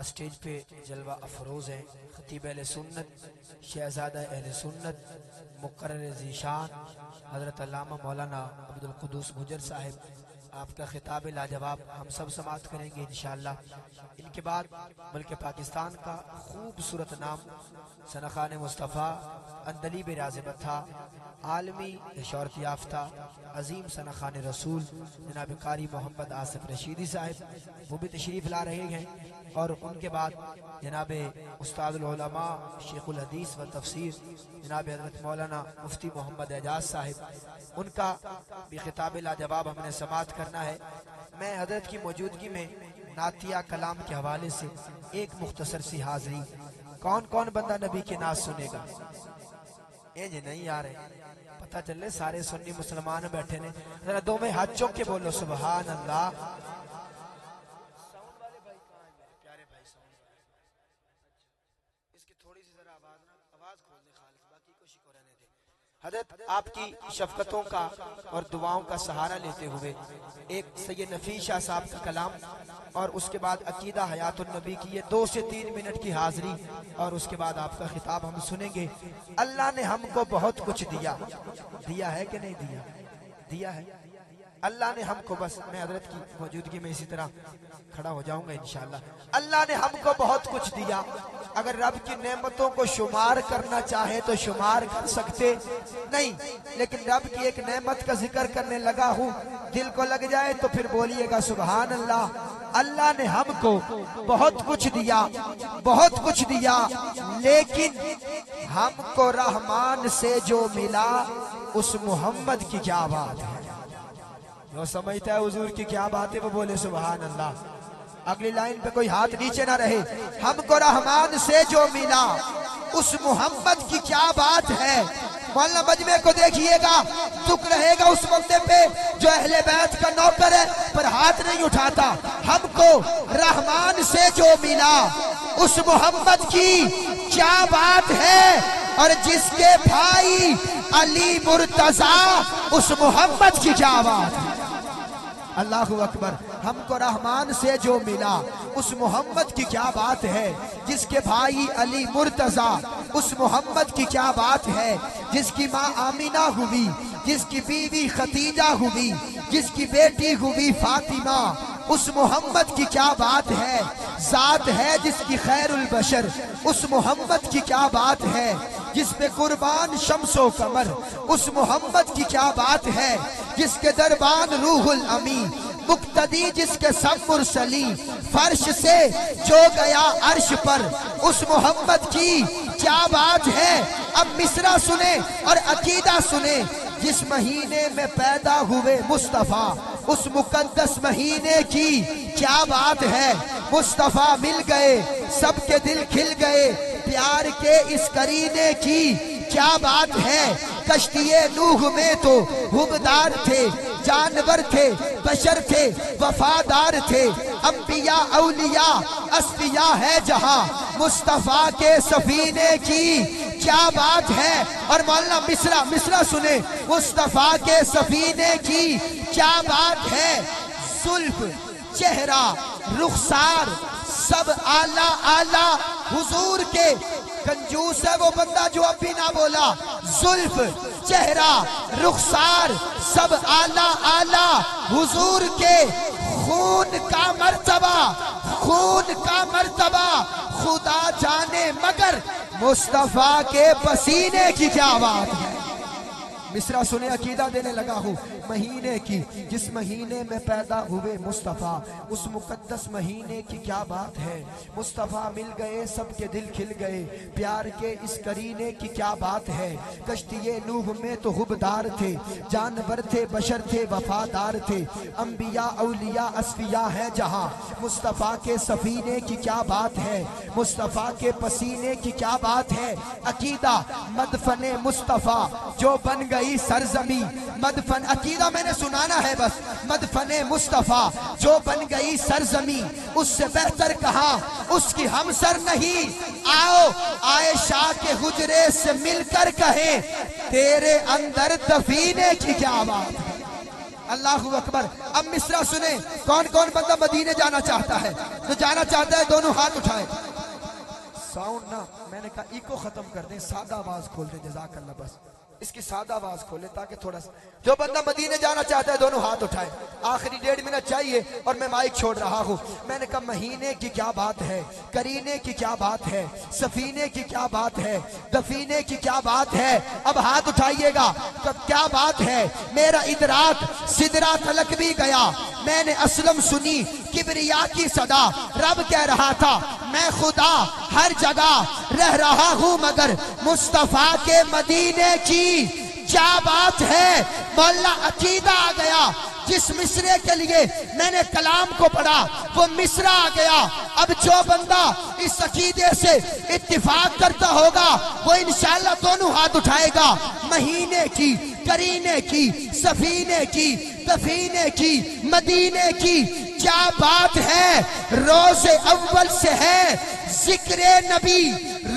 Stage پہ جلوہ افروز ہیں خطیب اہل سنت، شہزادہ اہل سنت، مقرر ذیشان حضرت علامہ مولانا عبدالقدوس گجر صاحب، آپ کا خطاب لاجواب ہم سب سماعت کریں گے انشاءاللہ۔ ان کے بعد ملک پاکستان کا خوبصورت نام سنخان مصطفیٰ اندلیب راز بتھا، عالمی شہرت یافتہ عظیم سنخان رسول جناب قاری محمد آصف رشیدی صاحب وہ بھی تشریف لا رہے ہیں، اور ان کے بعد جناب استاد العلماء شیخ الحدیث و تفسیر جناب حضرت مولانا مفتی محمد اعجاز صاحب، ان کا بھی خطاب لاجواب ہم نے سماعت کرنا ہے۔ میں حضرت کی موجودگی میں نعتیہ کلام کے حوالے سے ایک مختصر سی حاضری، کون کون بندہ نبی کے ناز سنے گا؟ جی نہیں آ رہے، پتہ چلے سارے سنی مسلمان بیٹھے نے، ذرا دو میں ہاتھ چوک کے بولو سبحان اللہ۔ حضرت آپ کی شفقتوں کا اور دعاؤں کا سہارا لیتے ہوئے ایک سید نفیس شاہ صاحب کا کلام، اور اس کے بعد عقیدہ حیات النبی کی یہ 2 سے 3 منٹ کی حاضری، اور اس کے بعد آپ کا خطاب ہم سنیں گے۔ اللہ نے ہم کو بہت کچھ دیا، دیا ہے کہ نہیں دیا؟ دیا ہے اللہ نے ہم کو، بس میں حضرت کی موجودگی میں اسی طرح کھڑا ہو جاؤں گا انشاءاللہ۔ اللہ نے ہم کو بہت کچھ دیا، اگر رب کی نعمتوں کو شمار کرنا چاہے تو شمار کر سکتے نہیں، لیکن رب کی ایک نعمت کا ذکر کرنے لگا ہوں، دل کو لگ جائے تو پھر بولیے گا سبحان اللہ۔ اللہ نے ہم کو بہت کچھ دیا، بہت کچھ دیا، لیکن ہم کو رحمان سے جو ملا اس محمد کی کیا بات ہے؟ جو سمجھتا ہے حضور کی کیا بات ہے وہ بولے سبحان اللہ۔ اگلی لائن پہ کوئی ہاتھ نیچے نہ رہے۔ ہم کو رحمان سے جو ملا اس محمد کی کیا بات ہے؟ مولانا مجمع کو دیکھیے گا، دکھ رہے گا اس وقت پہ جو اہل بیت کا نوکر ہے پر ہاتھ نہیں اٹھاتا۔ ہم کو رحمان سے جو ملا اس محمد کی کیا بات ہے؟ اور جس کے بھائی علی مرتضیٰ اس محمد کی کیا بات ہے؟ اللہ اکبر۔ ہم کو رحمان سے جو ملا اس محمد کی کیا بات ہے؟ جس کے بھائی علی مرتضیٰ اس محمد کی کیا بات ہے؟ جس کی ماں آمینہ ہوئی، جس کی بیوی خدیجہ ہوئی، جس کی بیٹی ہوئی فاطمہ، اس محمد کی کیا بات ہے؟ ذات ہے جس کی خیر البشر اس محمد کی کیا بات ہے؟ جس پہ قربان شمس و قمر اس محمد کی کیا بات ہے؟ جس کے دربان روح الامین مقتدی، جس کے سب مرسلی فرش سے جو گیا عرش پر اس محمد کی کیا بات ہے؟ اب مصرع سنیں اور عقیدہ سنیں۔ جس مہینے میں پیدا ہوئے مصطفیٰ اس مقدس مہینے کی کیا بات ہے؟ مصطفیٰ مل گئے سب کے دل کھل گئے، پیار کے اس کرینے کی کیا بات ہے؟ کشتی نوح میں تو حبدار تھے، جانور تھے، بشر تھے، وفادار تھے، انبیاء اولیاء اصفیاء ہے جہاں مصطفیٰ کے سفینے کی کیا بات ہے؟ اور مولانا مصرع سنیں، مصطفیٰ کے سفینے کی کیا بات ہے؟ زلف، چہرہ، رخسار سب اعلیٰ اعلیٰ حضور کے۔ کنجوس ہے وہ بندہ جو اب بھی نہ بولا۔ زلف، چہرہ، رخسار سب اعلیٰ اعلیٰ حضور کے۔ خون کا مرتبہ، خون کا مرتبہ خدا جانے مگر مصطفیٰ کے پسینے کی کیا بات ہے؟ مصرع سنے، عقیدہ دینے لگا ہوں۔ مہینے کی، جس مہینے میں پیدا ہوئے مصطفیٰ اس مقدس مہینے کی کیا بات ہے؟ مصطفیٰ مل گئے سب کے دل کھل گئے، پیار کے اس کرینے کی کیا بات ہے؟ کشتی نوح میں تو حبدار تھے، جانور تھے، بشر تھے، وفادار تھے، انبیاء اولیاء اصفیاء ہے جہاں مصطفیٰ کے سفینے کی کیا بات ہے؟ مصطفیٰ کے پسینے کی کیا بات ہے؟ عقیدہ مدفن مصطفیٰ جو بن گئی سرزمین، مدفن عقیدہ میں نے سنانا ہے بس، مدفن مصطفیٰ جو بن گئی سرزمین، اس سے بہتر کہا اس کی ہمسر نہیں۔ آؤ عائشہ کے حجرے سے مل کر کہیں تیرے اندر دفینے کی کیا بات ہے؟ اللہ اکبر. اب مصرع سنیں. کون کون بندہ مدینے جانا چاہتا ہے؟ جو جانا چاہتا ہے دونوں ہاتھ اٹھائے. ساؤنڈ نا میں نے کہا ایکو ختم کر دیں, سادہ آواز کھول دیں. جزاک اللہ. بس اس کی سادہ آواز کھولیں تاکہ تھوڑا سا. جو بندہ مدینے جانا چاہتا ہے دونوں ہاتھ اٹھائے. آخری 1.5 منٹ چاہیے اور میں مائک چھوڑ رہا ہوں. میں نے کہا مہینے کی کیا بات ہے, کرینے کی کیا بات ہے, سفینے کی کیا بات ہے, دفینے کی کیا بات ہے. اب ہاتھ اٹھائیے گا. کیا بات ہے. میرا ادراک سدرا تلک بھی گیا. میں نے اسلم سنی کبریا کی صدا. رب کہہ رہا تھا میں خدا ہر جگہ رہ رہا ہوں مگر مصطفیٰ کے مدینے کی کیا بات ہے. مولا عقیدہ آ گیا. جس مصرے کے لیے میں نے کلام کو پڑھا وہ مصرع آ گیا. اب جو بندہ اس عقیدے سے اتفاق کرتا ہوگا وہ انشاءاللہ دونوں ہاتھ اٹھائے گا. مہینے کی, کرینے کی, سفینے کی, دفینے کی, مدینے کی کیا بات ہے. روز اول سے ہے ذکر نبی,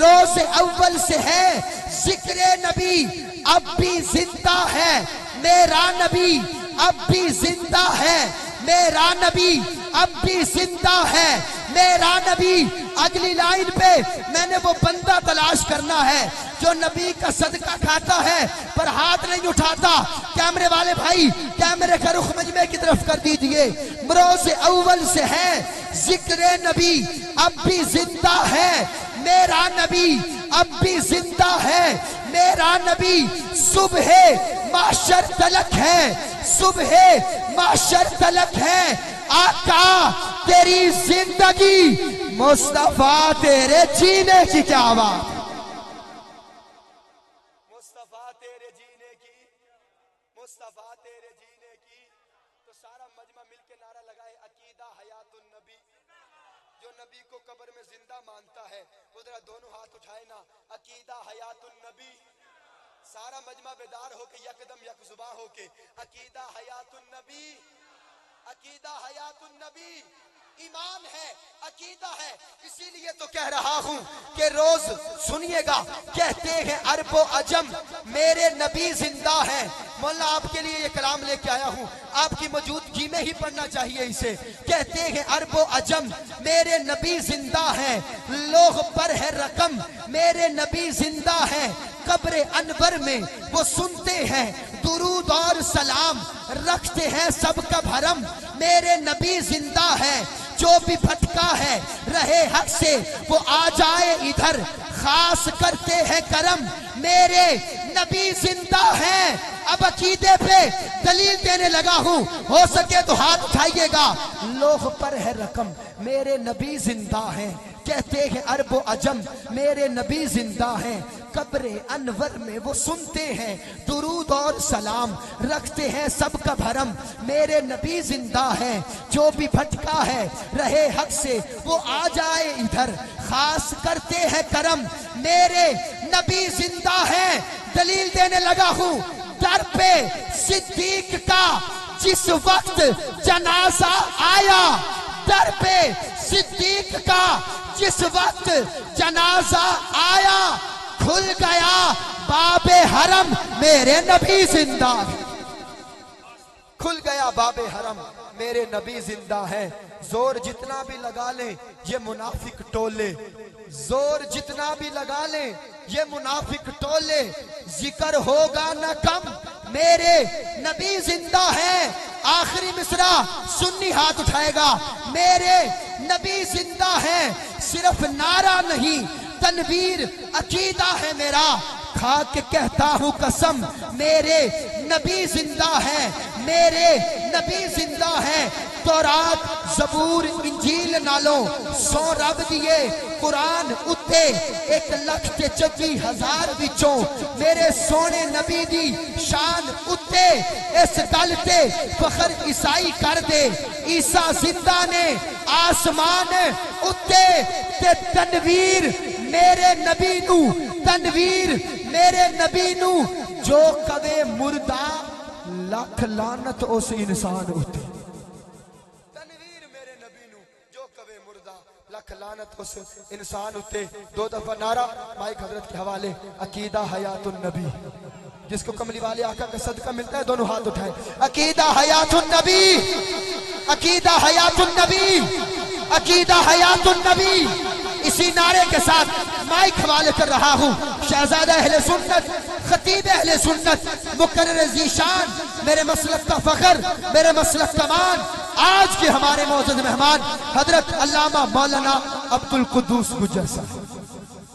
روز اول سے ہے ذکر نبی. اب بھی زندہ ہے میرا نبی, اب بھی زندہ ہے میرا نبی, اب بھی زندہ ہے میرا نبی. اگلی لائن پہ میں نے وہ بندہ تلاش کرنا ہے جو نبی کا صدقہ کھاتا ہے پر ہاتھ نہیں اٹھاتا. کیمرے والے بھائی کیمرے کا رخ مجمع کی طرف کر دیجئے. روز اول سے ہے ذکر نبی, اب بھی زندہ ہے میرا نبی, اب بھی زندہ ہے میرا نبی. صبح محشر تلک ہے, صبح محشر تلک ہے. آقا تیری زندگی, مصطفیٰ تیرے جینے کی کیا بات. مصطفیٰ تیرے جینے کی, مصطفیٰ تیرے جینے کی. تو سارا مجمع مل کے نعرہ لگائے عقیدہ حیات النبی. جو نبی کو قبر میں زندہ مانتا ہے وہ ذرا دونوں ہاتھ اٹھائے نا. عقیدہ حیات النبی. سارا مجمع بیدار ہو کے یکدم یک زباں ہو کے عقیدہ حیات النبی, عقیدہ حیات النبی. ایمان ہے, عقیدہ ہے. اسی لیے تو کہہ رہا ہوں کہ روز سنیے گا. کہتے ہیں عرب و عجم میرے نبی زندہ ہیں. مولا آپ کے لیے یہ کلام لے کے آیا ہوں, آپ کی موجودگی میں ہی پڑھنا چاہیے اسے. کہتے ہیں عرب و عجم میرے نبی زندہ ہیں. لوگ پر ہے رقم میرے نبی زندہ ہیں. قبر انور میں وہ سنتے ہیں درود اور سلام, رکھتے ہیں سب کا بھرم. میرے نبی زندہ ہے. جو بھی بھٹکا ہے رہے حق سے وہ آ جائے ادھر, خاص کرتے ہیں کرم. میرے نبی زندہ ہیں. اب عقیدے پہ دلیل دینے لگا ہوں, ہو سکے تو ہاتھ اٹھائیے گا. لوح پر ہے رقم میرے نبی زندہ ہیں. کہتے ہیں عرب و عجم میرے نبی زندہ ہیں. قبر انور میں وہ سنتے ہیں درود اور سلام, رکھتے ہیں سب کا بھرم. میرے نبی زندہ ہیں. جو بھی بھٹکا ہے رہے حق سے وہ آ جائے ادھر, خاص کرتے ہیں کرم. میرے نبی زندہ ہیں. دلیل دینے لگا ہوں. در پہ صدیق کا جس وقت جنازہ آیا, در پہ صدیق کا جس وقت جنازہ آیا, کھل گیا باب حرم میرے نبی زندہ ہے. کھل گیا باب حرم میرے نبی زندہ ہے. زور جتنا بھی لگا لیں یہ منافق ٹولے, زور جتنا بھی لگا لیں یہ منافق ٹولے, ذکر ہوگا نہ کم میرے نبی زندہ ہے. آخری مصرع سنی ہاتھ اٹھائے گا. میرے نبی زندہ ہے. صرف نعرہ نہیں تنویر عقیدہ ہے میرا. کھا کے کہتا ہوں قسم میرے نبی زندہ ہے. میرے نبی زندہ ہے. تورات زبور انجیل نالوں سو رب دیے قرآن اتے 1,24,000 وچوں میرے سونے نبی دی شان اتے. اس گل تے فخر عیسائی کر دے, عیسیٰ زندہ نے آسمان اتے. تے تنویر میرے نبی نو, تنویر میرے نبی نو. جو کدے مردہ لکھ لعنت اس انسان اتے. تنویر میرے نبی نو, جو کدے مردہ لکھ لعنت اس انسان اتے. 2 دفعہ نعرہ مائک حضرت کے حوالے. عقیدہ حیات النبی. جس کو کملی والے آقا کا صدقہ ملتا ہے دونوں ہاتھ اٹھائیں. عقیدہ حیات النبی، عقیدہ حیات النبی، عقیدہ حیات النبی. اسی نعرے کے ساتھ مائک حوالے کر رہا ہوں شہزادہ اہل سنت، خطیب اہل سنت، مقرر ذیشان، میرے مسلک کا فخر، میرے مسلک کا مان، آج کے ہمارے معزز مہمان حضرت علامہ مولانا عبد القدوس گجر صاحب.